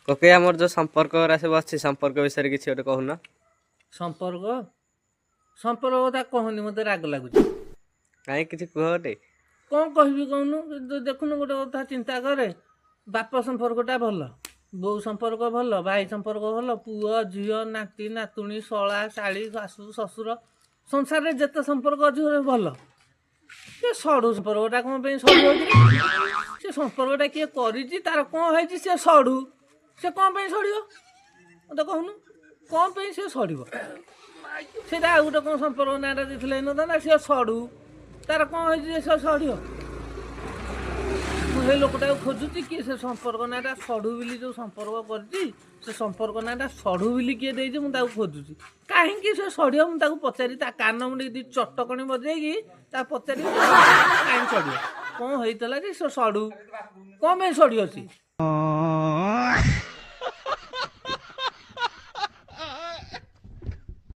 कोके आमर जो संपर्क सब अच्छी संपर्क विषय किसी गोटे कहून संपर्क संपर्क कथा कहनी मत राग लगुच कहीं किसी कह गोटे कौन कहबी कहूनु देखुनु गोटे कथा चिंता करे बाप संपर्कटा भल बोऊ संपर्क भल भाई संपर्क भल पुओ झील नाती नातुणी शला शाड़ी शाशु शशुर संसार में जिते संपर्क अच्छे भल ये सड़ू संपर्कटा कौन सड़ू से संपर्कटा किए कर तार कौन है सी सड़ू से कौन सड़ो मत कहूनु कौन से सड़ो से गोटे कौन संपर्क नाटा देते ना सी सड़ू तार कौन है से सड़ो मुझे लोकटा खोजुची किए से संपर्क नाटा सड़ू बोली जो संपर्क कर संपर्क नाटा सड़ू बोली किए दे मुझे खोजुची कहीं से सड़ो मुझे पचारि कान मुझे चटकणी बजेगी पचारि कहीं सड़ो कौन होता से सड़ू कौन सड़ी अच्छी